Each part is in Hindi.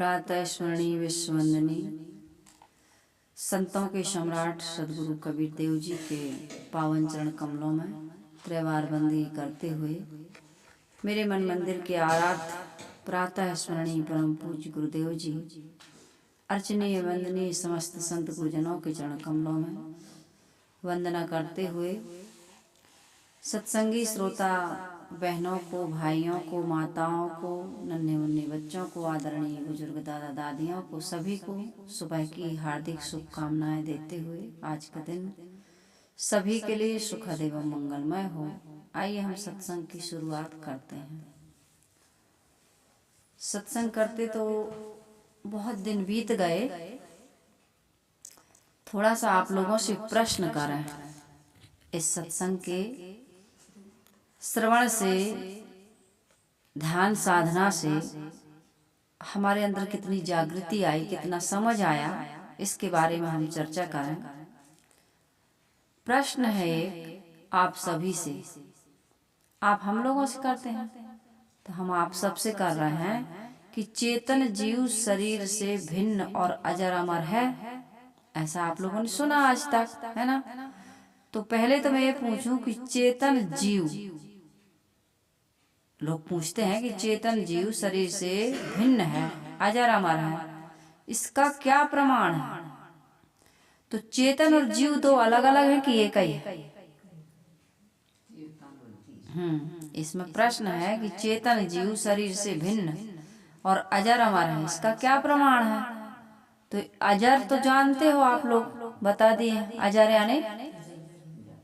प्रातः स्मरणीय विश्ववंदनीय संतों के सम्राट सदगुरु कबीर देव जी के पावन चरण कमलों में त्रिवार बंदी करते हुए मेरे मन मंदिर के आराध्य प्रातः स्मरणीय परम पूज्य गुरुदेव जी अर्चनीय वंदनीय समस्त संत गुरुजनों के चरण कमलों में वंदना करते हुए सत्संगी श्रोता बहनों को, भाइयों को, माताओं को, नन्हे मुन्ने बच्चों को, आदरणीय बुजुर्ग दादा दादियों को, सभी को सुबह की हार्दिक शुभकामनाएं देते हुए आज का दिन सभी के लिए सुखद एवं मंगलमय हो। आइए हम सत्संग की शुरुआत करते हैं। सत्संग करते तो बहुत दिन बीत गए, थोड़ा सा आप लोगों से प्रश्न करें। इस सत्संग के श्रवण से, ध्यान साधना से हमारे अंदर कितनी जागृति आई, कितना समझ आया, इसके बारे में हम चर्चा करें। प्रश्न है आप सभी से, आप हम लोगों से करते हैं तो हम आप सबसे कर रहे हैं कि चेतन जीव शरीर से भिन्न और अजर अमर है, ऐसा आप लोगों ने सुना आज तक, है ना? तो पहले तो मैं ये पूछूं कि चेतन जीव, लोग पूछते हैं कि चेतन जीव शरीर से भिन्न है, अजर अमर है, इसका क्या प्रमाण है? तो चेतन और जीव दो अलग अलग है कि एक ही है? इसमें प्रश्न है कि चेतन जीव शरीर से भिन्न और अजर अमर है, इसका क्या प्रमाण है? तो अजर तो जानते हो आप लोग, बता दिए। अजर यानी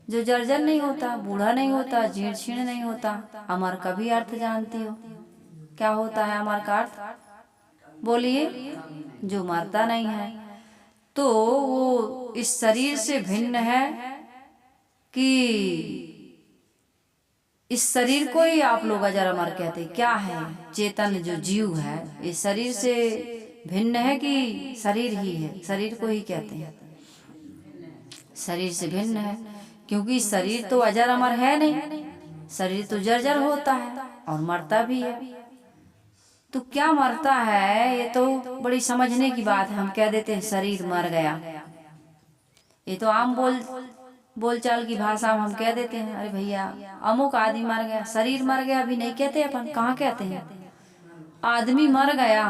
जो जर्जर नहीं होता, बूढ़ा नहीं होता, जीर्ण शीर्ण नहीं होता। अमर का भी अर्थ जानती हो, क्या होता है अमर का अर्थ? बोलिए। जो मरता नहीं है। तो वो इस शरीर से भिन्न है कि इस शरीर को ही आप लोग अजर अमर कहते? क्या है चेतन जो जीव है, इस शरीर से भिन्न है कि शरीर ही है? शरीर को ही कहते हैं, शरीर से भिन्न है, क्योंकि शरीर तो अजर अमर है नहीं, शरीर तो जर्जर होता है और मरता भी है। तो क्या मरता है, ये तो बड़ी समझने की बात है। हम कह देते हैं शरीर मर गया, ये तो आम बोलचाल की भाषा में हम कह देते हैं, अरे भैया अमुक आदमी मर गया, शरीर मर गया भी नहीं कहते अपन। कहाँ कहते हैं आदमी मर गया?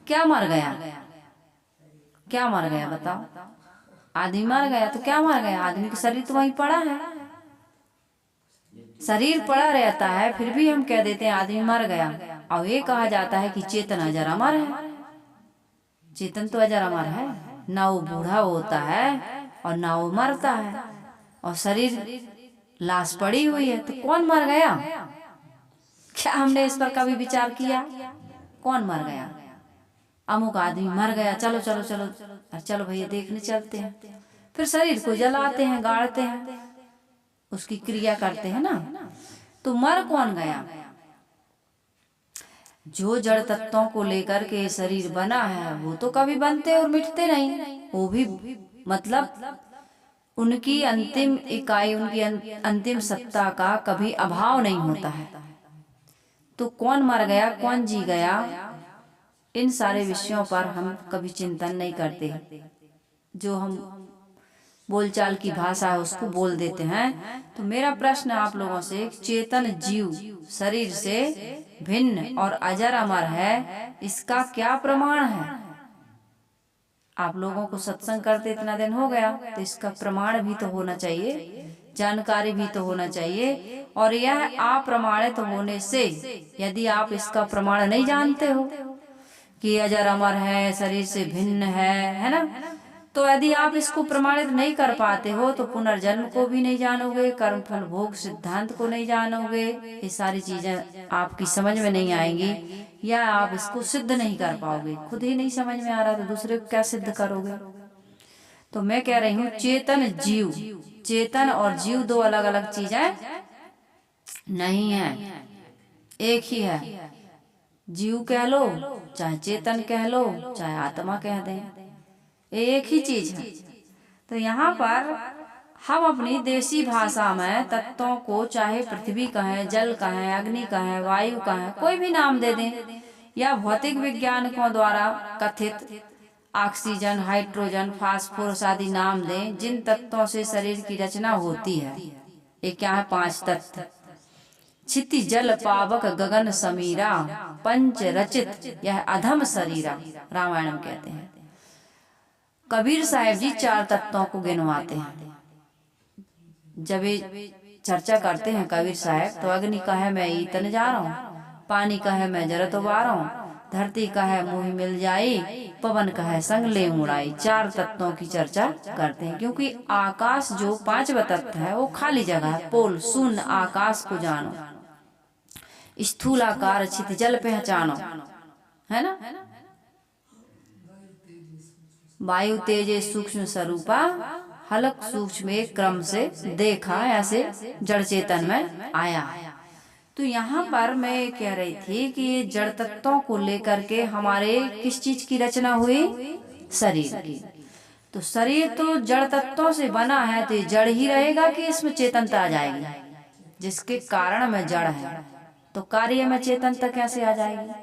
क्या मर गया? क्या मर गया बताओ? आदमी मर गया तो क्या मर गया? आदमी का शरीर तो वहीं पड़ा है, शरीर पड़ा रहता है, फिर भी हम कह देते हैं आदमी मर गया। और ये कहा जाता है कि चेतन अजर अमर है। चेतन तो अजर अमर है, ना वो बूढ़ा होता है और ना वो मरता है, और शरीर लाश पड़ी हुई है। तो कौन मर गया? क्या हमने इस पर कभी विचार किया? कौन मर गया? अमुक आदमी मर गया, चलो चलो चलो चलो भैया देखने चलते हैं। फिर शरीर को जलाते हैं, गाड़ते हैं, उसकी क्रिया करते हैं ना। तो मर कौन गया? जो जड़ तत्वों को लेकर के शरीर बना है वो तो कभी बनते और मिटते नहीं, वो भी मतलब उनकी अंतिम इकाई, उनकी अंतिम सत्ता का कभी अभाव नहीं होता है। तो कौन मर गया, कौन जी गया, इन सारे विषयों पर हम कभी चिंतन नहीं करते। जो हम बोलचाल की भाषा है उसको बोल देते हैं। तो मेरा प्रश्न आप लोगों से, चेतन जीव शरीर से भिन्न और अजर अमर है, इसका क्या प्रमाण है? आप लोगों को सत्संग करते इतना दिन हो गया, तो इसका प्रमाण भी तो होना चाहिए, जानकारी भी तो होना चाहिए। और यह अप्रमाणित होने से, यदि आप इसका प्रमाण नहीं जानते हो कि अजर अमर है, शरीर से भिन्न है ना, तो यदि आप इसको प्रमाणित नहीं कर पाते हो तो पुनर्जन्म को भी नहीं जानोगे, कर्म फल भोग सिद्धांत को नहीं जानोगे, ये सारी चीजें आपकी समझ में नहीं आएंगी, या आप इसको सिद्ध नहीं कर पाओगे। खुद ही नहीं समझ में आ रहा तो दूसरे को क्या सिद्ध करोगे? तो मैं कह रही हूँ चेतन जीव, चेतन और जीव दो अलग अलग चीजें नहीं है, एक ही है। जीव कह लो, चाहे चेतन कह लो, चाहे आत्मा कह दें, एक ही चीज है। तो यहाँ पर हम अपनी देसी भाषा में तत्वों को चाहे पृथ्वी कहें, जल कहें, अग्नि कहें, वायु कहें, कोई भी नाम दे दें, या भौतिक वैज्ञानिकों द्वारा कथित ऑक्सीजन, हाइड्रोजन, फास्फोरस आदि नाम दें जिन तत्वों से शरीर की रचना होती है। ये क्या है? 5 तत्व। क्षिति जल पावक गगन समीरा पंच रचित यह अधम शरीरा, रामायण में कहते हैं। कबीर साहब जी 4 तत्वों को गिनवाते हैं। जब ये चर्चा करते हैं कबीर साहब, तो अग्नि का है मैं ईतन जा रहा हूँ, पानी का है मैं जरत उबार रहा हूँ, धरती का है मुँह मिल जाई, पवन का है संग ले उड़ाई। 4 तत्वों की चर्चा करते हैं, क्योंकि आकाश जो 5वां तत्व है वो खाली जगह है। पोल शून्य आकाश को जानो, स्थूलाकार क्षिति जल पहचानो, है ना। वायु तेजे सूक्ष्म स्वरूपा हलक सूक्ष्म एक क्रम से देखा, ऐसे जड़ चेतन में आया। तो यहाँ पर मैं कह रही थी कि ये जड़ तत्वों को लेकर के हमारे किस चीज की रचना हुई? शरीर की। तो शरीर तो जड़ तत्वों से बना है, तो ये जड़ ही रहेगा कि इसमें चेतनता आ जाएगी? जिसके कारण में जड़ है तो कार्य में चेतनता कैसे आ जाएगी?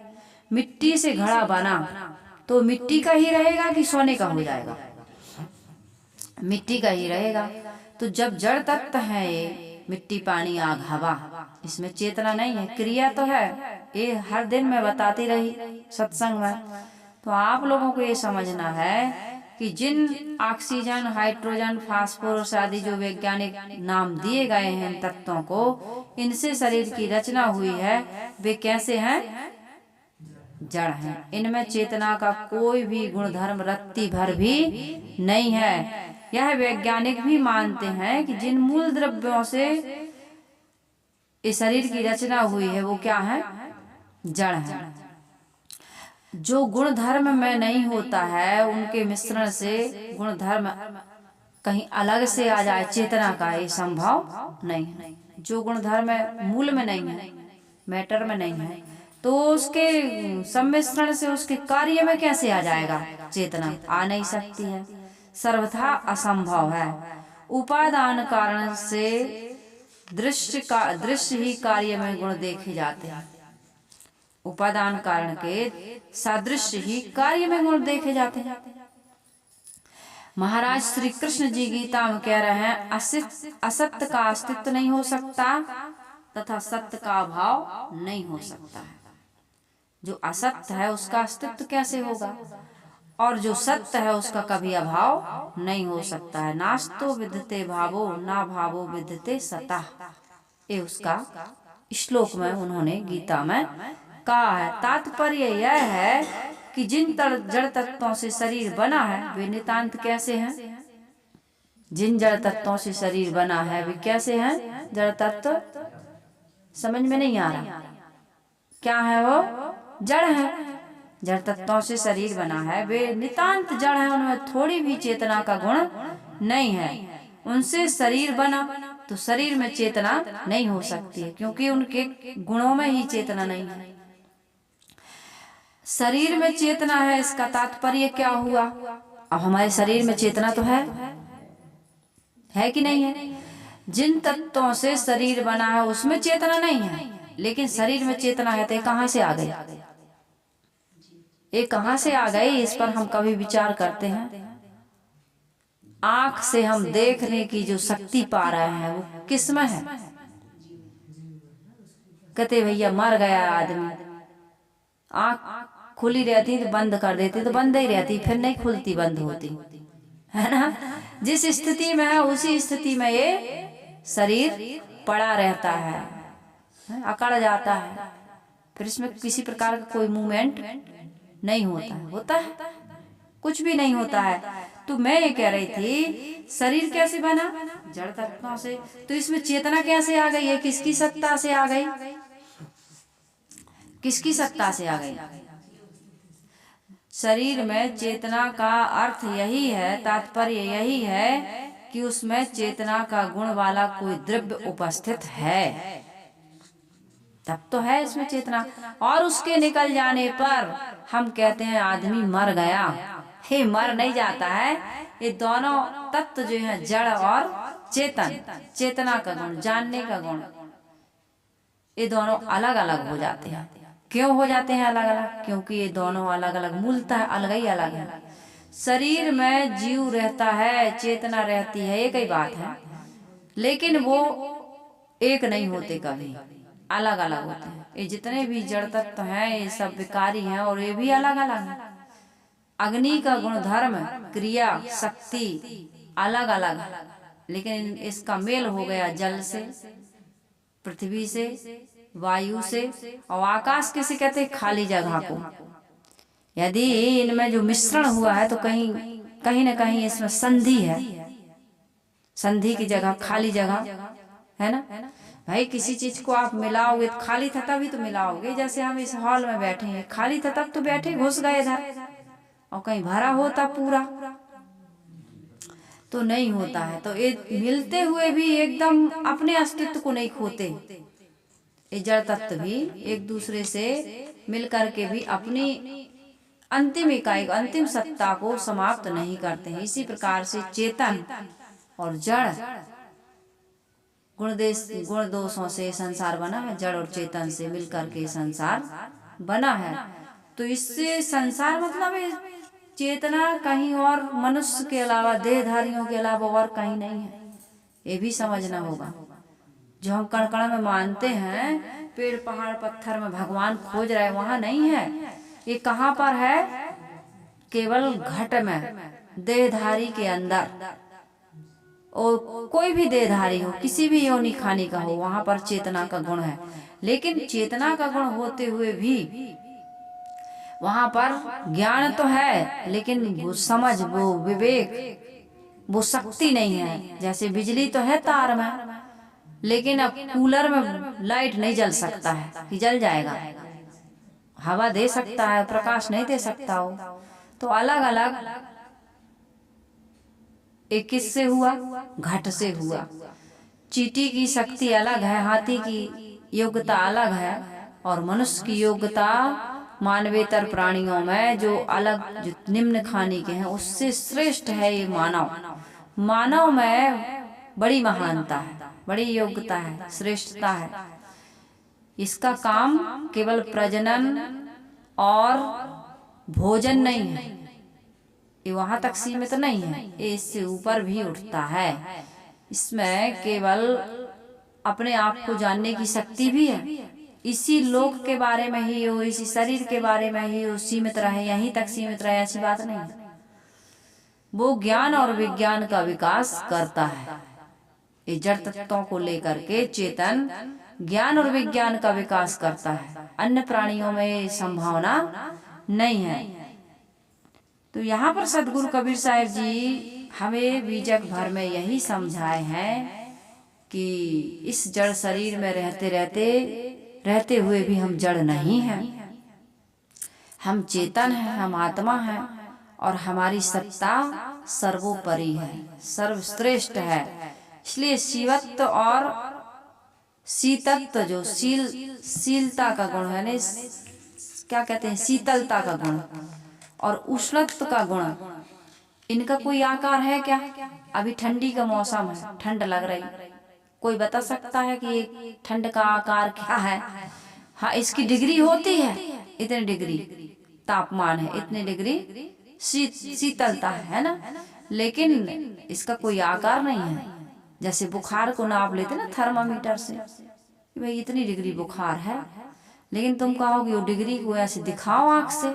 मिट्टी से घड़ा बना तो मिट्टी का ही रहेगा कि सोने का हो जाएगा? मिट्टी का ही रहेगा। तो जब जड़ तत्व है ये मिट्टी, पानी, आग, हवा, इसमें चेतना नहीं है, क्रिया तो है। ये हर दिन मैं बताती रही सत्संग में। तो आप लोगों को ये समझना है कि जिन ऑक्सीजन, हाइड्रोजन, फास्फोरस आदि जो वैज्ञानिक नाम दिए गए हैं तत्वों को, इनसे शरीर की रचना हुई है, वे कैसे हैं? जड़ हैं। इनमें चेतना का कोई भी गुणधर्म रत्ती भर भी नहीं है। यह वैज्ञानिक भी मानते हैं कि जिन मूल द्रव्यों से इस शरीर की रचना हुई है वो क्या है? जड़ है। जो गुण धर्म में नहीं होता है, उनके मिश्रण से गुणधर्म कहीं अलग से आ जाए चेतना का, ये संभव नहीं है। जो गुण धर्म मूल में नहीं है, मैटर में नहीं है, तो उसके सम्मिश्रण से उसके कार्य में कैसे आ जाएगा चेतना? आ नहीं सकती है, सर्वथा असंभव है। उपादान कारण से दृश्य ही कार्य में गुण देखे जाते हैं। उपादान कारण के सादृश्य ही कार्य में गुण देखे जाते हैं। महाराज श्री कृष्ण जी गीता में कह रहे हैं, असत्य का अस्तित्व नहीं हो सकता तथा सत्य का अभाव नहीं हो सकता है। जो असत्य है उसका अस्तित्व कैसे होगा, और जो सत्य है उसका कभी अभाव नहीं हो सकता है। नास्तो विद्यते भावो ना भावो विद्यते सतः, ये उसका श्लोक में उन्होंने गीता में कहा है। तात्पर्य यह है कि जिन जड़ तत्वों से शरीर बना है वे नितांत कैसे हैं? जिन जड़ तत्वों से शरीर बना है वे कैसे हैं? जड़ तत्व समझ में नहीं आ रहा क्या है? वो जड़ है। जड़ तत्वों से शरीर बना है, वे नितांत जड़ है, उनमें थोड़ी भी चेतना का गुण नहीं है। उनसे शरीर बना तो शरीर में चेतना नहीं हो सकती है, क्योंकि उनके गुणों में ही चेतना नहीं है। शरीर में चेतना है, इसका तात्पर्य क्या हुआ? अब हमारे शरीर में चेतना तो है कि नहीं है? जिन तत्वों से शरीर बना है उसमें चेतना नहीं है, लेकिन शरीर में चेतना है, तो कहां से आ गई? ये कहां से आ गई? इस पर हम कभी विचार करते हैं? आंख से हम देखने की जो शक्ति पा रहे हैं वो किसमें है? कहते भैया मर गया आदमी, आंख खुली रहती तो बंद कर देती तो बंद ही रहती, फिर नहीं खुलती बंद होती, है ना। जिस स्थिति में है उसी स्थिति में ये शरीर पड़ा रहता है, अकड़ जाता है, फिर इसमें किसी प्रकार का कोई मूवमेंट नहीं होता है। होता है? कुछ भी नहीं होता है। तो मैं ये कह रही थी शरीर कैसे बना? जड़ तत्वों से। तो इसमें चेतना कैसे आ गई है? किसकी सत्ता से आ गई? किसकी सत्ता से आ गई? शरीर में चेतना का अर्थ यही है, तात्पर्य यही है कि उसमें चेतना का गुण वाला कोई द्रव्य उपस्थित है, तब तो है इसमें चेतना। और उसके निकल जाने पर हम कहते हैं आदमी मर गया। हे, मर नहीं जाता है। ये दोनों तत्व जो है जड़ और चेतन, चेतना का गुण, जानने का गुण, ये दोनों अलग अलग हो जाते हैं। क्यों हो जाते हैं अलग अलग? क्योंकि ये दोनों अलग अलग, मूलतः अलग ही अलग है। शरीर में जीव रहता है, चेतना रहती है, एक ही बात है, लेकिन वो एक नहीं होते, कभी अलग अलग होते हैं। ये जितने भी जड़ तत्व हैं ये सब विकारी हैं और ये भी अलग अलग हैं। अग्नि का गुण धर्म, क्रिया, शक्ति अलग अलग है, लेकिन इसका मेल हो गया जल से, पृथ्वी से, वायु से और आकाश किसे कहते हैं? खाली जगह को। यदि इनमें जो मिश्रण हुआ है तो कहीं कहीं ना कहीं इसमें संधि है। संधि की जगह खाली जगह है ना भाई। किसी चीज को आप मिलाओगे तो खाली था तभी तो मिलाओगे। जैसे हम इस हॉल में बैठे हैं, खाली था तब तो बैठे, घुस गए इधर, और कहीं भरा होता पूरा तो नहीं होता है। तो ये मिलते हुए भी एकदम अपने अस्तित्व को नहीं खोते। ये जड़ तत्व भी एक दूसरे से मिल करके भी अपनी अंतिम इकाई, अंतिम सत्ता को समाप्त नहीं करते हैं। इसी प्रकार से चेतन और जड़ गुण दोषों से संसार बना है। जड़ और चेतन से मिलकर के संसार बना है। तो इससे संसार मतलब चेतना कहीं और मनुष्य के अलावा, देहधारियों के अलावा और कहीं नहीं है। ये भी समझना होगा। जो हम कण कण में मानते हैं, पेड़ पहाड़ पत्थर में भगवान खोज रहे, वहां नहीं है। ये कहाँ पर है? केवल घट में, देहधारी के अंदर। और कोई भी देहधारी हो, किसी भी योनि खाने का हो, वहां पर चेतना का गुण है। लेकिन चेतना का गुण होते हुए भी वहां पर ज्ञान तो है, लेकिन वो समझ, वो विवेक, वो शक्ति नहीं है। जैसे बिजली तो है तार में, लेकिन अब कूलर में लाइट नहीं जल सकता है कि जल जाएगा। हवा दे सकता है, प्रकाश नहीं दे सकता हो। तो अलग अलग एक किससे हुआ? घट से हुआ। चींटी की शक्ति अलग है, हाथी की योग्यता अलग है, और मनुष्य की योग्यता मानवेतर प्राणियों में जो अलग, जो निम्न खाने के हैं, उससे श्रेष्ठ है ये मानव। मानव में बड़ी महानता है, बड़ी योग्यता है, श्रेष्ठता है। इसका काम केवल प्रजनन और भोजन नहीं है, ये वहां तक सीमित नहीं है, ये इससे ऊपर भी उठता है। इसमें केवल अपने आप को जानने की शक्ति भी है। इसी लोक के बारे में ही हो, इसी शरीर के बारे में ही हो, सीमित रहे, यहीं तक सीमित रहे, ऐसी बात नहीं है। वो ज्ञान और विज्ञान का विकास करता है। ये जड़ तत्वों को लेकर के चेतन ज्ञान और विज्ञान का विकास करता है। अन्य प्राणियों में संभावना नहीं है। तो यहाँ पर सदगुरु कबीर साहब जी हमें बीजक भर में यही समझाए हैं कि इस जड़ शरीर में रहते हुए भी हम जड़ नहीं हैं, हम चेतन हैं, हम आत्मा हैं, और हमारी सत्ता सर्वोपरि है, सर्वश्रेष्ठ है। इसलिए शिवत्व और शीतत्व, जो शीलता का गुण है, क्या कहते हैं, शीतलता का गुण, और उष्णत्व का गुण, इनका कोई आकार है क्या? अभी ठंडी का मौसम है, ठंड लग रही, कोई बता सकता है कि ये ठंड का आकार क्या है? हाँ, इसकी डिग्री होती है, इतने डिग्री तापमान है, इतने डिग्री शीतलता है ना, लेकिन इसका कोई आकार नहीं है। जैसे बुखार को नाप लेते ना थर्मामीटर से, कि भाई इतनी डिग्री बुखार है, लेकिन तुम कहोगे वो डिग्री को ऐसे दिखाओ आंख से,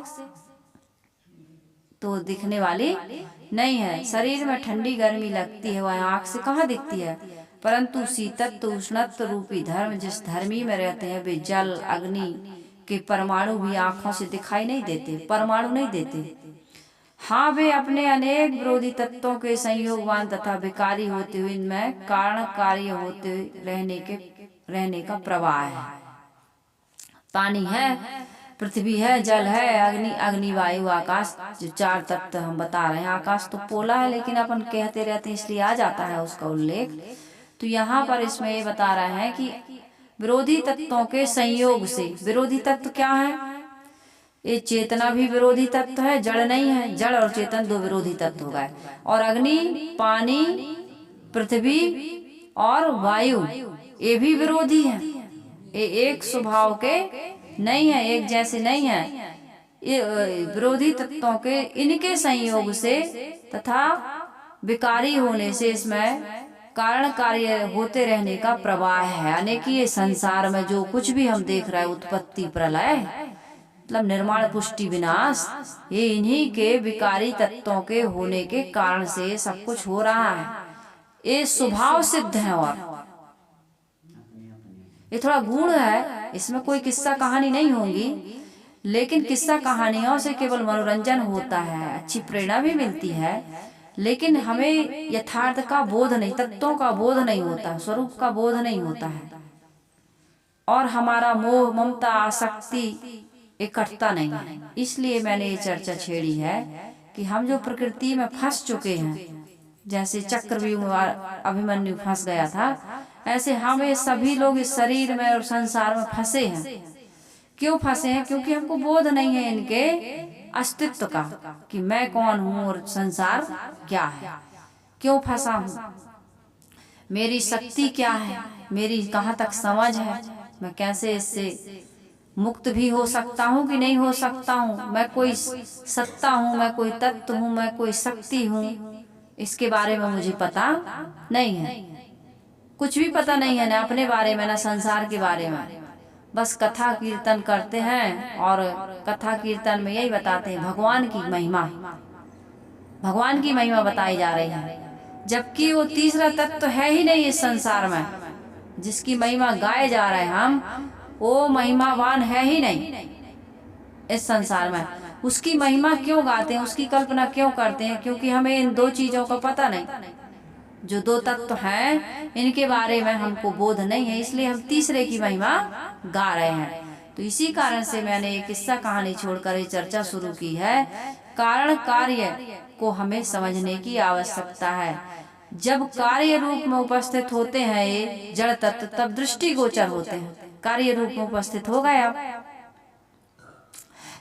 तो दिखने वाली नहीं है। शरीर में ठंडी गर्मी लगती है, वह आंख से कहाँ दिखती है। परंतु शीतत्व उष्णत्व रूपी धर्म जिस धर्मी में रहते हैं, वे जल अग्नि के परमाणु भी आंखों से दिखाई नहीं देते, परमाणु नहीं देते। हाँ, वे अपने अनेक विरोधी तत्वों के संयोगवान तथा विकारी होते हुए इनमें कारण कार्य होते रहने का प्रवाह है। पानी है, पृथ्वी है, जल है, अग्नि वायु आकाश, जो चार तत्व हम बता रहे हैं। आकाश तो पोला है, लेकिन अपन कहते रहते हैं इसलिए आ जाता है उसका उल्लेख। तो यहाँ पर इसमें ये बता रहे हैं कि विरोधी तत्वों के संयोग से, विरोधी तत्व क्या है? ये चेतना भी विरोधी तत्व है, जड़ नहीं है। जड़ और चेतन दो विरोधी तत्व हो गए। और अग्नि, पानी, पृथ्वी और वायु, ये भी विरोधी हैं। ये एक स्वभाव के नहीं है, एक जैसे नहीं है। ये विरोधी तत्वों के इनके संयोग से तथा विकारी होने से इसमें कारण कार्य होते रहने का प्रवाह है। यानी कि ये संसार में जो कुछ भी हम देख रहे हैं, उत्पत्ति प्रलय मतलब निर्माण पुष्टि विनाश, ये इन्हीं के विकारी तत्वों के होने के कारण से सब कुछ हो रहा है। ये स्वभाव सिद्ध है और ये थोड़ा गूढ़ है, इसमें कोई किस्सा कहानी नहीं होगी, लेकिन किस्सा कहानियों से केवल मनोरंजन होता है, अच्छी प्रेरणा भी मिलती है, लेकिन हमें यथार्थ का बोध नहीं, तत्वों का बोध नहीं होता, स्वरूप का बोध नहीं होता है, और हमारा मोह ममता आसक्ति इकट्ठता नहीं है। इसलिए मैंने ये चर्चा छेड़ी है कि हम जो प्रकृति में फंस चुके हैं, जैसे चक्रव्यूह में अभिमन्यु फंस गया था, ऐसे हमें सभी लोग इस शरीर में और संसार में फंसे हैं। क्यों फंसे हैं? क्योंकि हमको बोध नहीं है इनके अस्तित्व का, कि मैं कौन हूँ और संसार क्या है, क्यों फंसा हूँ, मेरी शक्ति क्या है, मेरी कहाँ तक समझ है, मैं कैसे इससे मुक्त भी हो सकता हूँ कि नहीं हो सकता हूँ, मैं कोई सत्ता हूँ, मैं कोई तत्व हूँ, मैं कोई शक्ति हूँ, इसके बारे में मुझे पता नहीं है। कुछ भी पता नहीं है, ना अपने बारे में ना संसार के बारे में। बस कथा कीर्तन करते हैं और कथा कीर्तन में यही बताते हैं भगवान की महिमा, भगवान की महिमा बताई जा रही है, जबकि वो तीसरा तत्व तो है ही नहीं इस संसार में जिसकी महिमा गाए जा रहे हैं हम, वो महिमावान है ही नहीं इस संसार में। उसकी महिमा क्यों गाते हैं, उसकी कल्पना क्यों करते हैं? क्योंकि हमें इन दो चीजों का पता नहीं, जो दो तत्व हैं इनके बारे में हमको बोध नहीं है, इसलिए हम तीसरे की महिमा गा रहे हैं। तो इसी कारण से मैंने एक किस्सा कहानी छोड़कर ये चर्चा शुरू की है। कारण कार्य को हमें समझने की आवश्यकता है। जब कार्य रूप में उपस्थित होते हैं ये जड़ तत्व, तब दृष्टिगोचर होते हैं। कार्य रूप में उपस्थित हो गए अब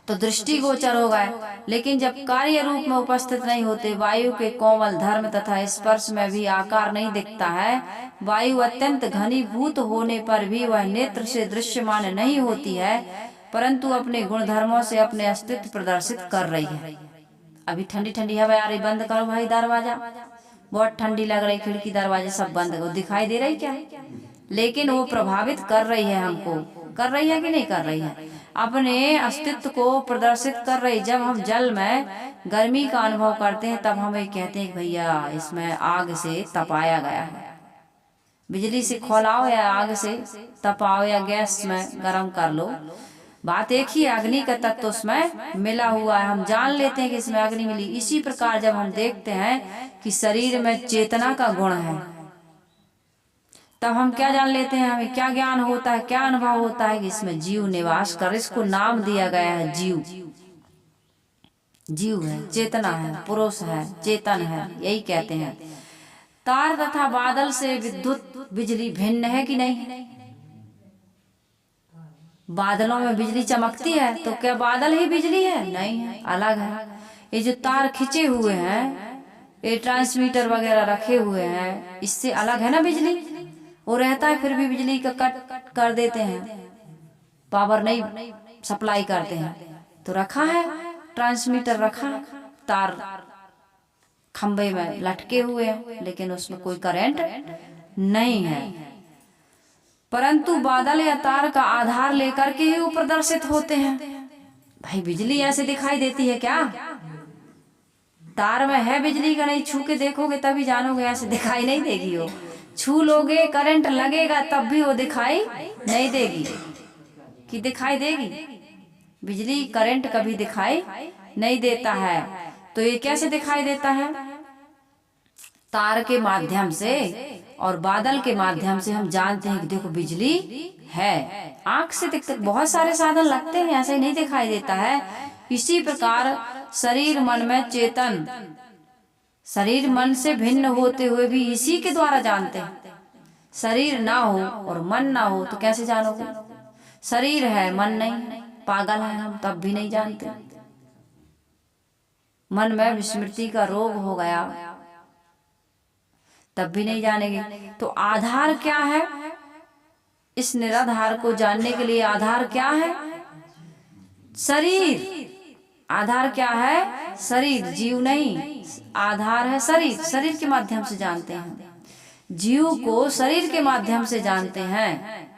तो दृष्टिगोचर हो गए, लेकिन जब कार्य रूप में उपस्थित नहीं होते, वायु के कोमल धर्म तथा स्पर्श में भी आकार नहीं दिखता है। वायु अत्यंत घनीभूत होने पर भी वह नेत्र से दृश्यमान नहीं होती है, परंतु अपने गुण धर्मों से अपने अस्तित्व प्रदर्शित कर रही है। अभी ठंडी ठंडी हवा आ रही, बंद करो भाई दरवाजा, बहुत ठंडी लग रही, खिड़की दरवाजे सब बंद करो। दिखाई दे रही क्या? लेकिन वो प्रभावित कर रही है हमको, कर रही है कि नहीं कर रही है? अपने अस्तित्व को प्रदर्शित कर रही। जब हम जल में गर्मी का अनुभव करते हैं तब हमें कहते हैं कि भैया इसमें आग से तपाया गया है। बिजली से खौलाओ या आग से तपाओ या गैस में गर्म कर लो, बात एक ही, अग्नि का तत्व उसमें मिला हुआ है, हम जान लेते हैं कि इसमें अग्नि मिली। इसी प्रकार जब हम देखते हैं कि शरीर में चेतना का गुण है, तब हम क्या जान लेते हैं, हमें क्या ज्ञान होता है, क्या अनुभव होता है कि इसमें जीव निवास कर, इसको नाम दिया गया है जीव। जीव है, चेतना है, पुरुष है, चेतन है, यही कहते हैं। तार तथा बादल से विद्युत बिजली भिन्न है कि नहीं? बादलों में बिजली चमकती है तो क्या बादल ही बिजली है? नहीं है, अलग है। ये जो तार खिंचे हुए हैं, ये ट्रांसमीटर वगैरह रखे हुए हैं, इससे अलग है ना बिजली। वो रहता है फिर भी बिजली का कट कर देते हैं, पावर नहीं सप्लाई करते हैं, तो रखा है ट्रांसमीटर, रखा तार खंबे में लटके हुए हैं, लेकिन उसमें कोई करंट नहीं है। परंतु बादल या तार का आधार लेकर के ही वो प्रदर्शित होते हैं। भाई बिजली ऐसे दिखाई देती है क्या? तार में है बिजली का, नहीं छू के देखोगे तभी जानोगे, ऐसे दिखाई नहीं देगी। वो छू लोगे, करंट लगेगा तब भी वो दिखाई नहीं देगी। कि दिखाई देगी? बिजली करंट कभी दिखाई नहीं देता है। तो ये कैसे दिखाई देता है? तार के माध्यम से और बादल के माध्यम से हम जानते हैं कि देखो बिजली है। आंख से दिखते बहुत सारे साधन लगते हैं, ऐसे नहीं दिखाई देता है। इसी प्रकार शरीर मन में चेतन, शरीर मन से भिन्न होते हुए भी इसी के द्वारा जानते हैं। शरीर ना हो और मन ना हो तो कैसे जानोगे? शरीर है मन नहीं, पागल है हम तब भी नहीं जानते। मन में विस्मृति का रोग हो गया तब भी नहीं जानेंगे। तो आधार क्या है? इस निराधार को जानने के लिए आधार क्या है? शरीर आधार क्या है? शरीर, जीव नहीं। आधार है शरीर, शरीर के माध्यम से जानते हैं। जीव को शरीर के माध्यम से जानते हैं।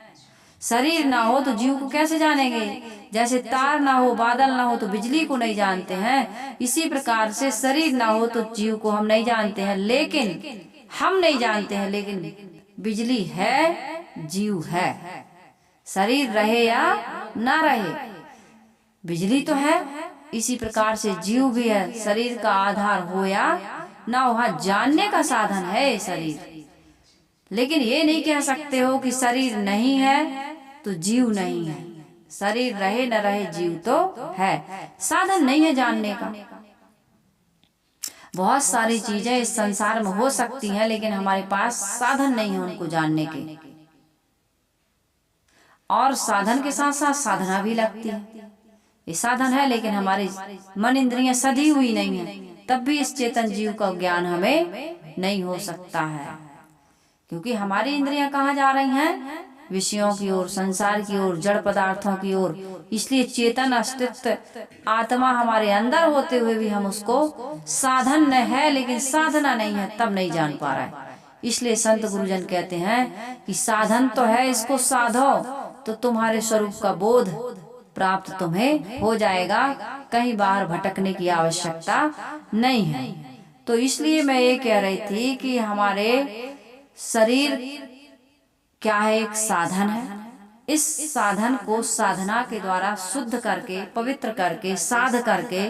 शरीर ना हो तो जीव को कैसे जानेंगे? जैसे तार ना हो, बादल ना हो तो बिजली को नहीं जानते हैं, इसी प्रकार से शरीर ना हो तो जीव को हम नहीं जानते हैं। लेकिन हम नहीं जानते हैं, लेकिन बिजली है, जीव है। शरीर रहे या ना रहे, बिजली तो है। इसी प्रकार से जीव भी है, शरीर का आधार हो या ना हो, हाँ जानने का साधन है ये शरीर। लेकिन ये नहीं कह सकते हो कि शरीर नहीं है तो जीव नहीं है। शरीर रहे न रहे, जीव तो है। साधन नहीं है जानने का। बहुत सारी चीजें इस संसार में हो सकती हैं, लेकिन हमारे पास साधन नहीं है उनको जानने के। और साधन के साथ साथ साधना भी लगती है। ये साधन है, लेकिन हमारी मन इंद्रियां सधी हुई नहीं है, तब भी इस चेतन जीव का ज्ञान हमें नहीं हो सकता है। क्योंकि हमारी इंद्रियां कहाँ जा रही हैं? विषयों की ओर, संसार की ओर, जड़ पदार्थों की ओर। इसलिए चेतन अस्तित्व आत्मा हमारे अंदर होते हुए भी हम उसको साधन है लेकिन साधना नहीं है, तब नहीं जान पा रहा है। इसलिए संत गुरुजन कहते हैं कि साधन तो है, इसको साधो तो तुम्हारे स्वरूप का बोध प्राप्त तुम्हें हो जाएगा। कहीं बाहर भटकने की आवश्यकता नहीं है। तो इसलिए मैं ये कह रही थी कि हमारे शरीर क्या है? एक साधन है। इस साधन को साधना के द्वारा शुद्ध करके, पवित्र करके, साध करके,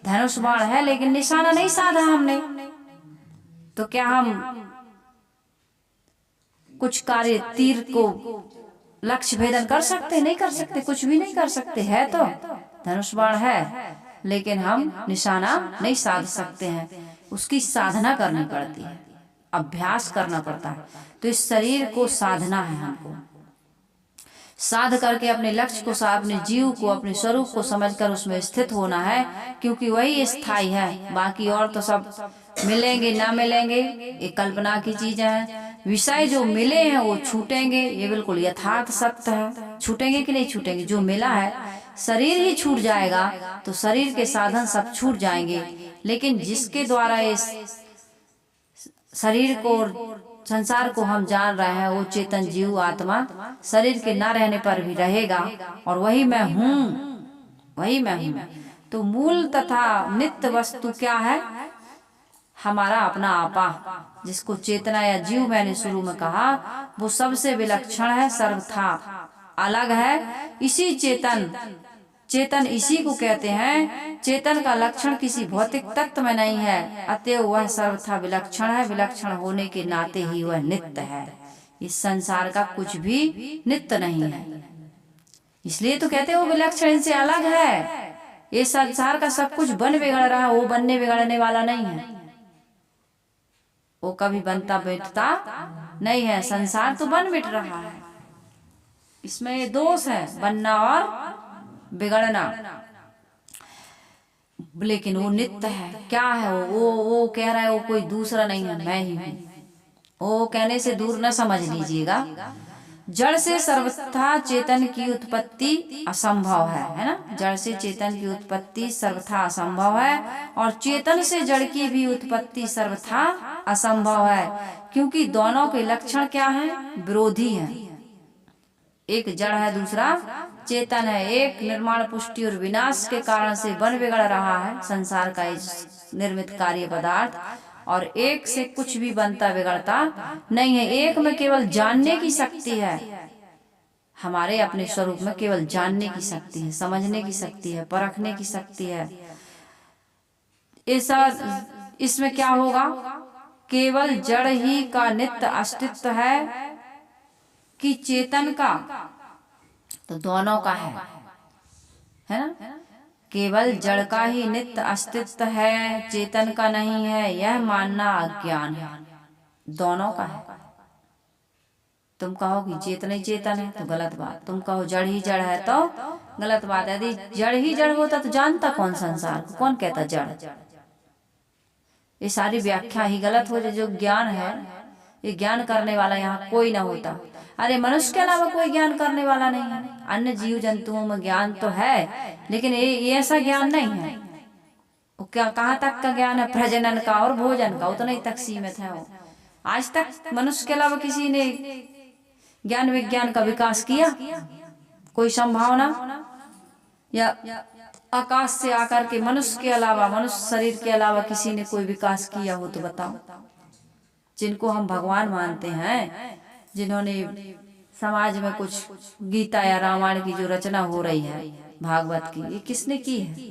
धनुष बाण है लेकिन निशाना नहीं साधा हमने, तो क्या हम कुछ कार्य तीर को लक्ष्य भेदन कर सकते? नहीं कर सकते, कुछ भी नहीं कर सकते। है तो धनुष बाण है, लेकिन हम निशाना नहीं साध सकते हैं। उसकी साधना करनी पड़ती है, अभ्यास करना पड़ता है। तो इस शरीर को साधना है, हमको साध करके अपने लक्ष्य को, अपने जीव को, अपने स्वरूप को समझकर उसमें स्थित होना है, क्योंकि वही स्थायी है। बाकी और तो सब मिलेंगे ना मिलेंगे, ये कल्पना की चीजें हैं। विषय जो मिले हैं वो छूटेंगे, ये बिल्कुल यथार्थ सत्य है। छूटेंगे कि नहीं छूटेंगे? जो मिला है, शरीर ही छूट जाएगा तो शरीर के साधन सब छूट जाएंगे। लेकिन जिसके द्वारा इस शरीर को, संसार को हम जान रहे हैं, वो चेतन जीव आत्मा शरीर के ना रहने पर भी रहेगा, और वही मैं हूँ, वही मैं हूँ। तो मूल तथा नित्य वस्तु क्या है? हमारा अपना आपा, जिसको चेतना या जीव मैंने शुरू में कहा, वो सबसे विलक्षण है, सर्वथा अलग है। इसी चेतन इसी को कहते हैं। चेतन का लक्षण किसी भौतिक तत्व में नहीं है, अतएव वह सर्वथा विलक्षण है। विलक्षण होने के नाते ही वह नित्य है। इस संसार का कुछ भी नित्य नहीं है, इसलिए तो कहते हैं वो विलक्षण, इनसे अलग है। ये संसार का सब कुछ बन बिगड़ रहा है, वो बनने बिगड़ने वाला नहीं है, वो कभी बनता बैठता नहीं है। संसार तो बन मिट रहा है, इसमें ये दोष है, बनना और बिगड़ना। लेकिन वो नित्य है। क्या है वो कह रहा है वो कोई दूसरा नहीं है, मैं ही हूँ। वो कहने से दूर न समझ लीजिएगा। जड़ से सर्वथा चेतन की उत्पत्ति असंभव है ना? जड़ से चेतन की उत्पत्ति सर्वथा असंभव है, और चेतन से जड़ की भी उत्पत्ति सर्वथा असंभव है, क्योंकि दोनों के लक्षण क्या हैं? विरोधी हैं। एक जड़ है, दूसरा चेतन है। एक निर्माण, पुष्टि और विनाश के कारण से बन बिगड़ रहा है संसार का निर्मित कार्य पदार्थ, और एक से कुछ भी बनता बिगड़ता नहीं है। एक में केवल जानने की शक्ति है, हमारे अपने स्वरूप में केवल जानने की शक्ति है, समझने की शक्ति है, परखने की शक्ति है। इसमें क्या होगा? केवल जड़ ही का नित्य अस्तित्व है कि चेतन का? तो दोनों का है ना? केवल जड़ का ही नित्य अस्तित्व है, चेतन का नहीं है, यह मानना अज्ञान है। दोनों का है। तुम कहो कि चेतन ही चेतन है तो गलत बात, तुम कहो जड़ ही जड़ है तो गलत बात। यदि जड़ ही जड़ होता तो जानता कौन संसार को? कौन कहता जड़? ये सारी व्याख्या ही गलत हो जाए। जो ज्ञान है ये ज्ञान करने वाला यहाँ कोई ना होता। अरे मनुष्य के अलावा कोई ज्ञान करने वाला नहीं है। अन्य जीव जंतुओं में ज्ञान तो है, लेकिन ये ऐसा ज्ञान नहीं है। वो क्या कहाँ तक का ज्ञान है? प्रजनन का और भोजन का, उतना ही तक सीमित है वो। आज तक मनुष्य के अलावा किसी ने ज्ञान विज्ञान का विकास किया? कोई संभावना? या आकाश से आकर के मनुष्य के अलावा, मनुष्य शरीर के अलावा किसी ने कोई विकास किया हो तो बताओ। जिनको हम भगवान मानते हैं, जिन्होंने समाज में कुछ गीता या रामायण की जो रचना हो रही है, भागवत की, ये किसने की है?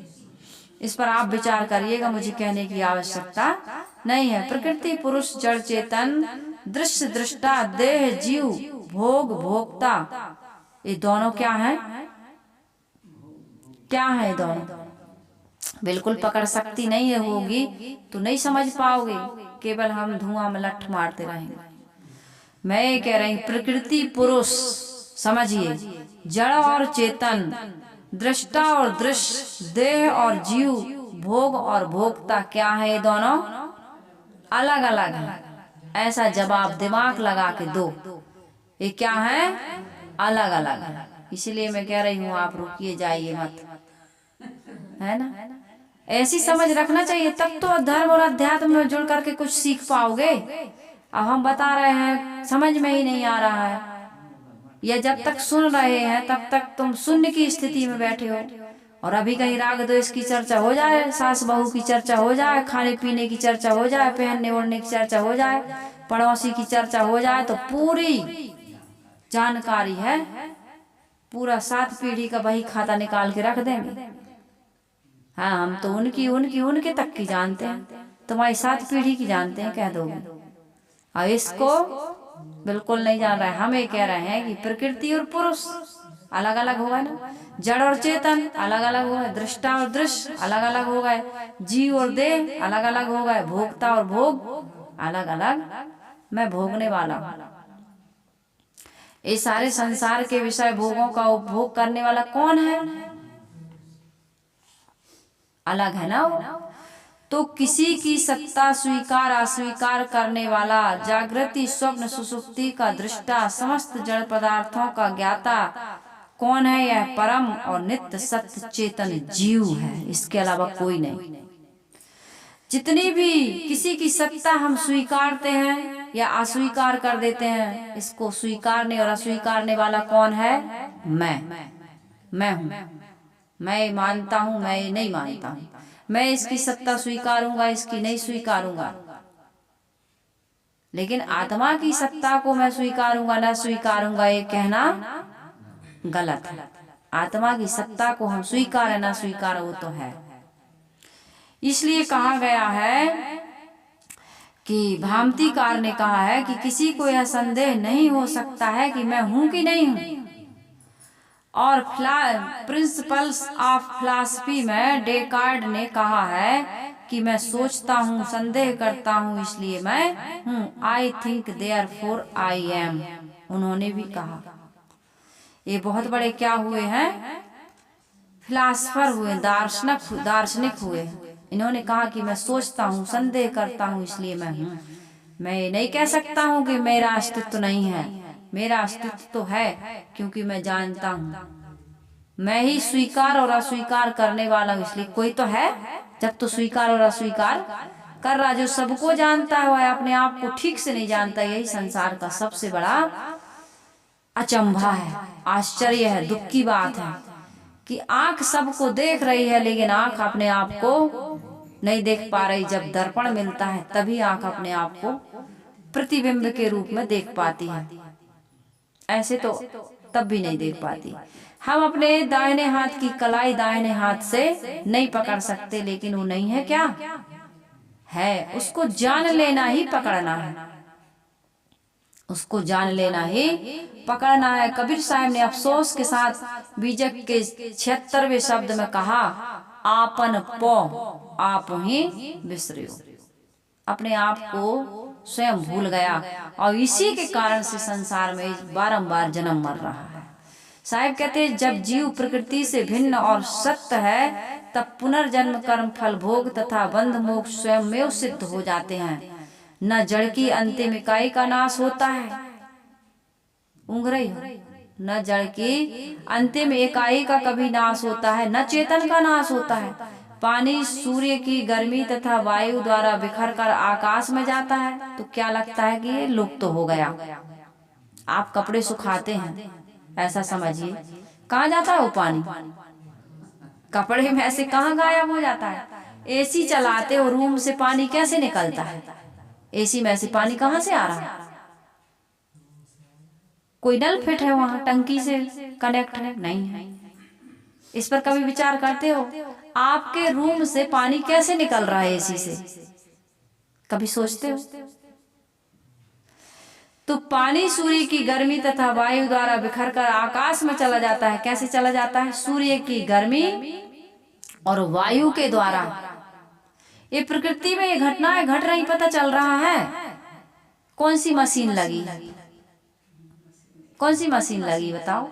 इस पर आप विचार करिएगा, मुझे कहने की आवश्यकता नहीं है। प्रकृति, पुरुष, जड़, चेतन, दृश्य, दृष्टा, देह, जीव, भोग, भोक्ता, ये दोनों क्या है? क्या है दोनों? बिल्कुल पकड़ सकती नहीं है होगी तो नहीं समझ पाओगे, केवल हम धुआं में लठ मारते रहेंगे। मैं ये कह रही, प्रकृति, पुरुष समझिए, जड़ और चेतन, दृष्टा और दृश्य, देह और जीव, भोग और भोक्ता, क्या है ये दोनों? अलग अलग है। ऐसा जवाब दिमाग लगा के दो, ये क्या है? अलग अलग है। इसलिए मैं कह रही हूँ आप रुकिए, जाइए मत, है ना? ऐसी समझ रखना चाहिए, तब तो धर्म और अध्यात्म में जुड़ करके कुछ सीख पाओगे। अब हम बता रहे हैं, समझ में ही नहीं आ रहा है, या जब तक सुन रहे हैं तब तक तुम शून्य की स्थिति में बैठे हो। और अभी कहीं राग द्वेष की चर्चा हो जाए, सास बहू की चर्चा हो जाए, खाने पीने की चर्चा हो जाए, पहनने ओढ़ने की चर्चा हो जाए, पड़ोसी की चर्चा हो जाए, तो पूरी जानकारी है, पूरा 7 पीढ़ी का वही खाता निकाल के रख देंगे। हाँ, हम तो उनके तक की जानते हैं, तुम्हारी 7 पीढ़ी की जानते हैं, कह दोगे। और इसको बिल्कुल नहीं जान रहा है। हम ये कह रहे हैं कि प्रकृति और पुरुष अलग अलग हो गए ना, जड़ और चेतन अलग अलग हो गए, दृष्टा और दृश्य अलग अलग हो गए, जीव और देह अलग अलग हो गए, भोक्ता और भोग अलग अलग। मैं भोगने वाला हूँ। ये सारे संसार के विषय भोगों का उपभोग करने वाला कौन है? अलग है ना वो। तो किसी की सत्ता स्वीकार अस्वीकार करने वाला, जागृति, स्वप्न, सुसुप्ति का दृष्टा, समस्त जड़ पदार्थों का ज्ञाता कौन है? यह परम और नित्य सत्य चेतन जीव है, इसके अलावा कोई नहीं। जितनी भी किसी की सत्ता हम स्वीकारते हैं या अस्वीकार कर देते हैं, इसको स्वीकारने और अस्वीकारने वाला कौन है? मैं हूँ। मैं मानता हूँ, मैं नहीं मानता हूँ। मैं इसकी सत्ता स्वीकारूंगा, इसकी नहीं स्वीकारूंगा। लेकिन आत्मा की सत्ता को मैं स्वीकारूंगा ना स्वीकारूंगा, ये कहना गलत है। आत्मा की सत्ता को हम स्वीकार ना स्वीकार, वो तो है। इसलिए कहा गया है कि भामतीकार ने कहा है कि किसी को यह संदेह नहीं हो सकता है कि मैं हूं कि नहीं हूं। और प्रिंसिपल्स ऑफ फिलॉसफी में डेकार्ड ने कहा है कि मैं सोचता हूँ, संदेह करता हूँ, इसलिए मैं हूँ। I think therefore I am, उन्होंने भी कहा। ये बहुत बड़े क्या हुए हैं? फिलासफर हुए, दार्शनिक हुए। इन्होंने कहा कि मैं सोचता हूँ, संदेह करता हूँ, इसलिए मैं हूँ। मैं ये नहीं कह सकता हूँ कि मेरा अस्तित्व नहीं है। मेरा अस्तित्व तो है, क्योंकि मैं जानता हूँ। मैं ही स्वीकार और अस्वीकार करने वाला हूँ, इसलिए कोई तो है जब तो स्वीकार और अस्वीकार कर रहा। जो सबको जानता है वह अपने आप को ठीक से नहीं जानता। यही संसार का सबसे बड़ा अचंभा है, आश्चर्य है, दुख की बात है कि आंख सबको देख रही है, लेकिन आंख अपने आप को नहीं देख पा रही। जब दर्पण मिलता है तभी आंख अपने आप को प्रतिबिंब के रूप में देख पाती है, ऐसे तो तब भी नहीं देख पाती। हम अपने दाहिने हाथ की कलाई दाहिने हाथ से नहीं पकड़ सकते, लेकिन वो नहीं है क्या है, उसको जान लेना ही पकड़ना है, उसको जान लेना ही पकड़ना है। कबीर साहब ने अफसोस के साथ बीजक के 76वें शब्द में कहा, आपन पो आप ही बिसरियो। अपने आप को स्वयं भूल गया और इसी के कारण से संसार में बारंबार जन्म मर रहा है। साहब कहते हैं, जब जीव प्रकृति से भिन्न और सत्य है तब पुनर्जन्म, कर्म, फल, भोग तथा बंध मोक्ष स्वयं में सिद्ध हो जाते हैं। न जड़ की अंतिम इकाई का नाश होता है, ऊँघ रही हो, न जड़ की अंतिम इकाई का कभी नाश होता है, न चेतन का नाश होता है। पानी सूर्य की गर्मी तथा वायु द्वारा बिखर कर आकाश में जाता है, तो क्या लगता है कि ये लुप्त तो हो गया। आप कपड़े सुखाते हैं, ऐसा समझिए, कहाँ जाता है वो पानी? कपड़े में से कहाँ गायब हो जाता है। एसी चलाते हो, रूम से पानी कैसे निकलता है? एसी में से पानी कहाँ से आ रहा है? कोई नल फिट है वहां, टंकी से कनेक्ट है? नहीं है। इस पर कभी विचार करते हो? आपके रूम से पानी कैसे निकल रहा है एसी से? कभी सोचते हो? तो पानी सूर्य की गर्मी तथा वायु द्वारा बिखर कर आकाश में चला जाता है। कैसे चला जाता है? सूर्य की गर्मी और वायु के द्वारा। ये प्रकृति में ये घटनाएं घट रही, पता चल रहा है। कौन सी मशीन लगी? कौन सी मशीन लगी बताओ?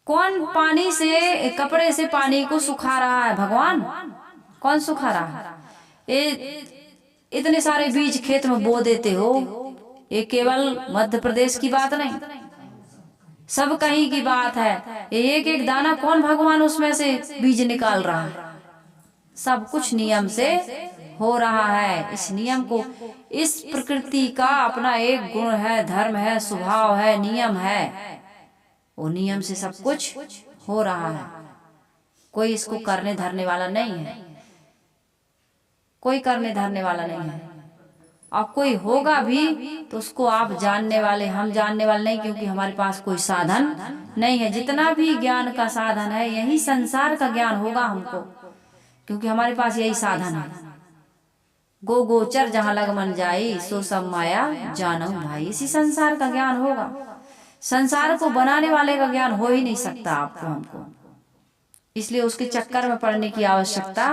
कौन पानी से, कपड़े से पानी को सुखा रहा है? भगवान। कौन सुखा रहा है? इतने सारे बीज खेत में बो देते हो, ये केवल मध्य प्रदेश की बात नहीं, सब कहीं की बात है। एक एक दाना कौन भगवान उसमें से बीज निकाल रहा है? सब कुछ नियम से हो रहा है। इस नियम को, इस प्रकृति का अपना एक गुण है, धर्म है, स्वभाव है, नियम है। वो नियम से सब कुछ हो रहा है। कोई इसको करने धरने वाला नहीं है, कोई करने धरने वाला नहीं है। और कोई होगा भी तो उसको आप जानने वाले, हम जानने वाले नहीं, क्योंकि हमारे पास कोई साधन नहीं है। जितना भी ज्ञान का साधन है, यही संसार का ज्ञान होगा हमको, क्योंकि हमारे पास यही साधन है। गो गोचर जहाँ लग मन जाई, सो सब माया जानू भाई। इसी संसार का ज्ञान होगा। संसार को बनाने वाले का ज्ञान हो ही नहीं सकता आपको, हमको। इसलिए उसके चक्कर में पड़ने की आवश्यकता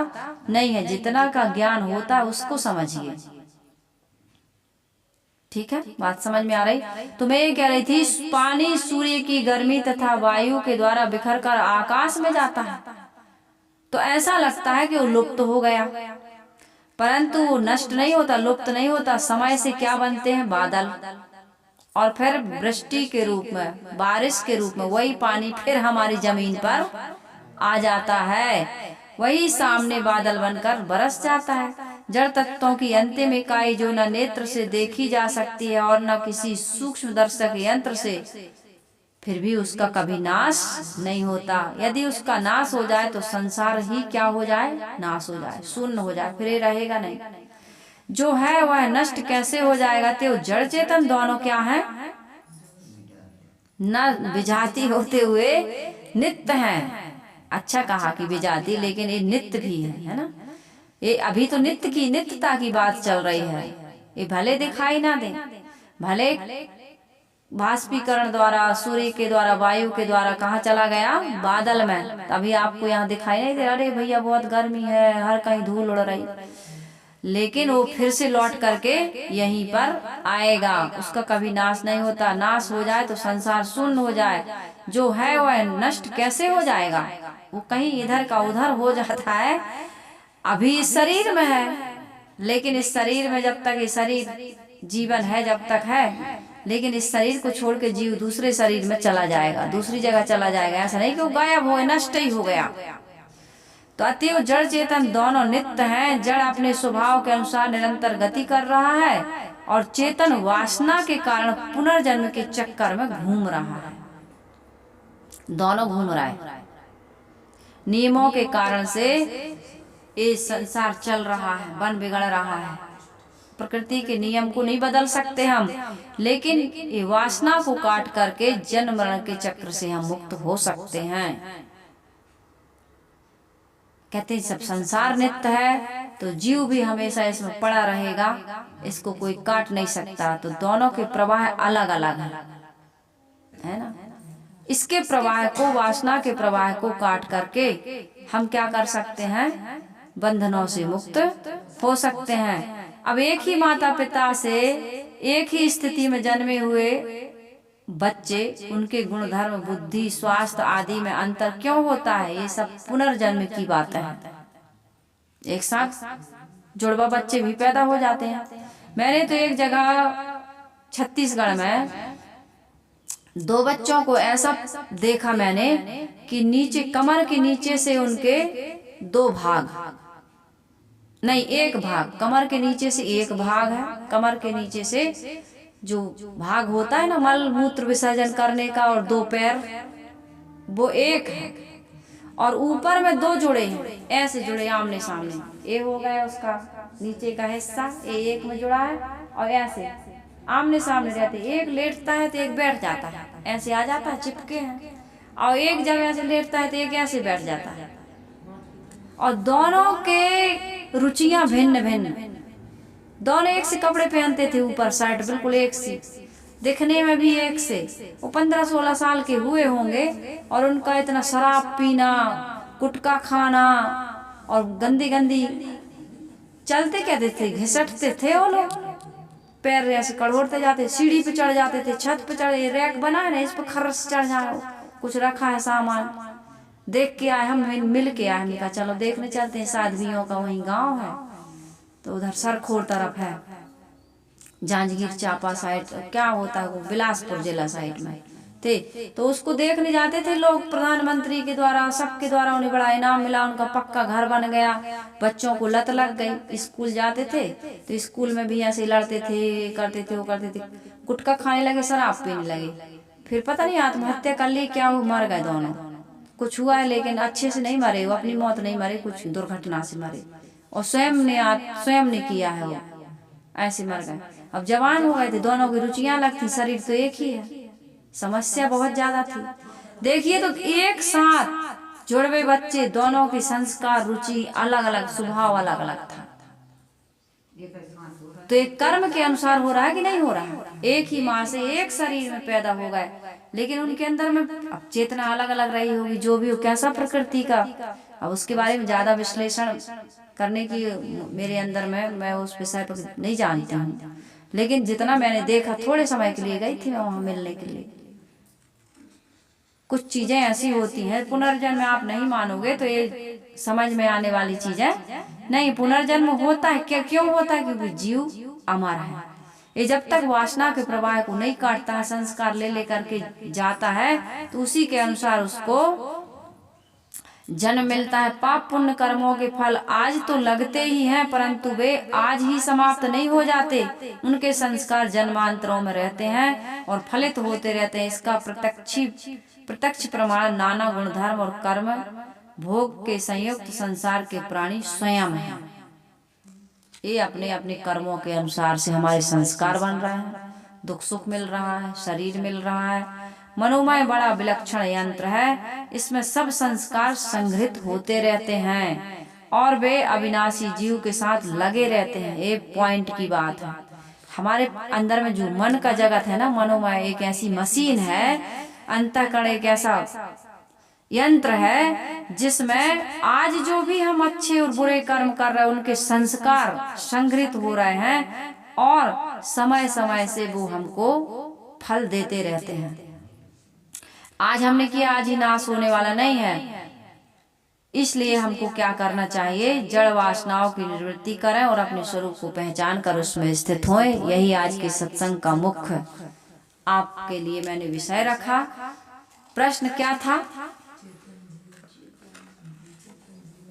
नहीं है। जितना का ज्ञान होता है उसको समझिए। ठीक है, बात समझ में आ रही? तो मैं ये कह रही थी, पानी सूर्य की गर्मी तथा वायु के द्वारा बिखर कर आकाश में जाता है, तो ऐसा लगता है कि वो लुप्त हो गया, परंतु वो नष्ट नहीं होता, लुप्त नहीं होता। समय से क्या बनते हैं? बादल, और फिर वृष्टि के रूप में, बारिश के रूप में वही पानी फिर हमारी जमीन पर आ जाता है। वही सामने बादल बनकर बरस जाता है। जड़ तत्वों की अंतिम इकाई जो न नेत्र से देखी जा सकती है और न किसी सूक्ष्म दर्शक यंत्र से, फिर भी उसका कभी नाश नहीं होता। यदि उसका नाश हो जाए तो संसार ही क्या हो जाए? नाश हो जाए, शून्य हो जाए, फिर ये रहेगा नहीं। जो है वह नष्ट कैसे हो जाएगा? तो जड़ चेतन दोनों क्या है? न विजाती होते हुए नित्य हैं। अच्छा कहा कि विजाती, लेकिन ये नित्य भी है ना। ये अभी तो नित्य की, नित्यता की बात चल रही है। ये भले दिखाई ना दे, भले बाष्पीकरण द्वारा, सूर्य के द्वारा, वायु के द्वारा कहाँ चला गया? बादल में। अभी आपको यहाँ दिखाई नहीं दे, अरे भैया बहुत गर्मी है, हर कहीं धूल उड़ रही, लेकिन वो फिर से लौट करके यहीं पर आएगा। उसका कभी नाश नहीं होता। नाश हो जाए तो संसार शून्य हो जाए। जो है वह नष्ट कैसे हो जाएगा? वो कहीं इधर का उधर हो जाता है। अभी इस शरीर में है, लेकिन इस शरीर में जब तक ये शरीर जीवन है, जब तक है, लेकिन इस शरीर को छोड़ के जीव दूसरे शरीर में चला जाएगा, दूसरी जगह चला जाएगा। ऐसा नहीं कि वो गायब हो, नष्ट ही हो गया। तो अतएव जड़ चेतन दोनों नित्य हैं। जड़ अपने स्वभाव के अनुसार निरंतर गति कर रहा है, और चेतन वासना के कारण पुनर्जन्म के चक्कर में घूम रहा है। दोनों घूम रहा है। नियमों के कारण से ये संसार चल रहा है, बन बिगड़ रहा है। प्रकृति के नियम को नहीं बदल सकते हम, लेकिन ये वासना को काट करके जन्म मरण के चक्र से हम मुक्त हो सकते हैं। कहते हैं सब संसार नित्य है, तो जीव भी हमेशा इसमें पड़ा रहेगा, इसको कोई काट नहीं सकता। तो दोनों के प्रवाह अलग अलग है ना। इसके प्रवाह को, वासना के प्रवाह को काट करके हम क्या कर सकते हैं? बंधनों से मुक्त हो सकते हैं। अब एक ही माता पिता से एक ही स्थिति में जन्मे हुए बच्चे, उनके गुण धर्म, बुद्धि, स्वास्थ्य आदि में अंतर क्यों होता है? ये सब पुनर्जन्म की बातें हैं। एक साथ जुड़वा बच्चे भी पैदा हो जाते हैं, मैंने तो एक जगह छत्तीसगढ़ में 2 बच्चों को ऐसा देखा मैंने कि नीचे कमर के नीचे से उनके 2 भाग, नहीं 1 भाग, कमर के नीचे से 1 भाग है, कमर के नीचे से जो भाग होता है ना मल मूत्र विसर्जन करने का, और 2 पैर वो 1 है, और ऊपर में 2 जुड़े हैं, ऐसे जुड़े आमने सामने। ये हो गया उसका नीचे का हिस्सा, ये 1 में जुड़ा है, और ऐसे आमने सामने रहते, एक लेटता है तो एक बैठ जाता है, ऐसे आ जाता है, चिपके हैं, और एक जगह से लेटता है तो एक ऐसे बैठ जाता है। और दोनों के रुचियां भिन्न भिन्न, दोनों एक से कपड़े पहनते थे, ऊपर शर्ट बिल्कुल एक सी, दिखने में भी एक से। वो 15-16 साल के हुए होंगे, और उनका इतना शराब पीना, गुटखा खाना, और गंदी गंदी चलते कहते थे, घिसटते थे वो लोग, पैर ऐसे कड़ोड़ते जाते, सीढ़ी पे चढ़ जाते थे, छत पे चढ़े, रैक बना है ना, इस पर खर्र से चढ़ जाओ, कुछ रखा है सामान, देख के आए, हम मिल के आए, हमने कहा चलो देखने चलते हैं, साध्वियों का वहीं गांव है, तो उधर सरखोर तरफ है, जांजगीर चांपा साइड क्या होता है वो, बिलासपुर जिला साइड में थे, तो उसको देखने जाते थे लोग, प्रधानमंत्री के द्वारा, सबके द्वारा उन्हें बड़ा इनाम मिला, उनका पक्का घर बन गया, बच्चों को लत लग गई, स्कूल जाते थे तो स्कूल में भी ऐसे लड़ते थे, करते थे, वो करते थे, गुटखा खाने लगे, शराब पीने लगे, फिर पता नहीं आत्महत्या कर ली क्या, वो मर गए दोनों, कुछ हुआ है लेकिन अच्छे से नहीं मरे, वो अपनी मौत नहीं मरे, कुछ दुर्घटना से मरे, और स्वयं ने किया है वो, ऐसे मर गए। अब जवान हो गए थे, दोनों की रुचियां अलग थी, शरीर तो एक ही है, समस्या बहुत ज्यादा थी। देखिए तो एक साथ जुड़वे बच्चे, दोनों की संस्कार रुचि अलग अलग, स्वभाव अलग अलग था, तो एक कर्म के अनुसार हो रहा है कि नहीं हो रहा है, एक ही माँ से एक शरीर में पैदा हो गए, लेकिन उनके अंदर में अब चेतना अलग अलग रही होगी, जो भी हो, कैसा प्रकृति का, अब उसके बारे में ज्यादा विश्लेषण करने की मेरे अंदर में, मैं उस विषय पर नहीं जानती हूँ, लेकिन जितना मैंने देखा, थोड़े समय के लिए गई थी मैं वहां मिलने के लिए, कुछ चीजें ऐसी होती हैं, पुनर्जन्म में आप नहीं मानोगे तो ये समझ में आने वाली चीजें नहीं, पुनर्जन्म होता है, क्या क्यों होता है, क्योंकि जीव अमर है, ये जब तक वासना के प्रवाह को नहीं काटता है, संस्कार ले लेकर के जाता है, तो उसी के अनुसार उसको जन्म मिलता है। पाप पुण्य कर्मों के फल आज तो लगते ही हैं, परंतु वे आज ही समाप्त नहीं हो जाते, उनके संस्कार जन्मांतरों में रहते हैं और फलित होते रहते हैं। इसका प्रत्यक्ष प्रमाण नाना गुणधर्म और कर्म भोग के संयुक्त संसार के प्राणी स्वयं हैं। ये अपने अपने कर्मों के अनुसार से हमारे संस्कार बन रहे हैं, दुख सुख मिल रहा है, शरीर मिल रहा है। मनोमय बड़ा विलक्षण यंत्र है, इसमें सब संस्कार संग्रहित होते रहते हैं और वे अविनाशी जीव के साथ लगे रहते हैं। एक पॉइंट की बात है, हमारे अंदर में जो मन का जगत है ना, मनोमय एक ऐसी मशीन है, अंतःकरण एक ऐसा यंत्र है जिसमें आज जो भी हम अच्छे और बुरे कर्म कर रहे हैं, उनके संस्कार संग्रहित हो रहे हैं और समय समय से वो हमको फल देते रहते हैं। आज हमने किया, आज ही नाश होने वाला नहीं है। इसलिए हमको क्या करना चाहिए, जड़ वासनाओं की निवृत्ति करें और अपने स्वरूप को पहचान कर उसमें स्थित होएं। यही आज के सत्संग का मुख्य आपके लिए मैंने विषय रखा। प्रश्न क्या था?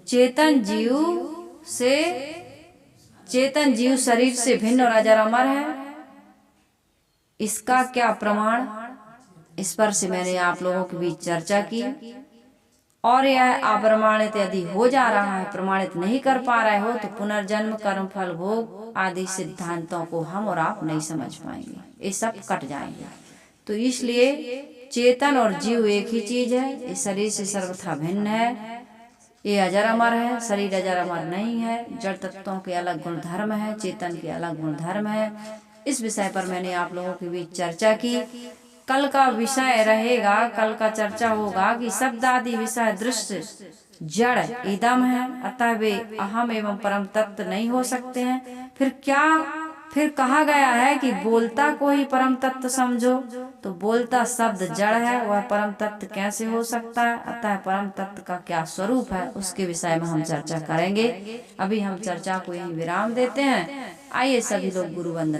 चेतन जीव शरीर से भिन्न और अजर अमर है, इसका क्या प्रमाण? इस पर से मैंने आप लोगों के बीच चर्चा की और यह अप्रमाणित यदि हो जा रहा है, प्रमाणित नहीं कर पा रहे हो, तो पुनर्जन्म, कर्म फल भोग आदि सिद्धांतों को हम और आप नहीं समझ पाएंगे, ये सब कट जाएंगे। तो इसलिए चेतन और जीव एक ही चीज है, ये शरीर से सर्वथा भिन्न है, ये अजर अमर है, शरीर अजर अमर नहीं है। जड़ तत्वों के अलग गुण धर्म है, चेतन के अलग गुण धर्म है। इस विषय पर मैंने आप लोगों के बीच चर्चा की। कल का विषय रहेगा, कल का चर्चा होगा कि शब्द आदि विषय दृश्य जड़ इदम है, अतः वे अहम एवं परम तत्व नहीं हो सकते हैं। फिर कहा गया है कि बोलता को ही परम तत्व समझो, तो बोलता शब्द जड़ है, वह परम तत्व कैसे हो सकता है? अतः परम तत्व का क्या स्वरूप है, उसके विषय में हम चर्चा करेंगे। अभी हम चर्चा को यहीं विराम देते हैं। आइए सभी लोग गुरु वंदना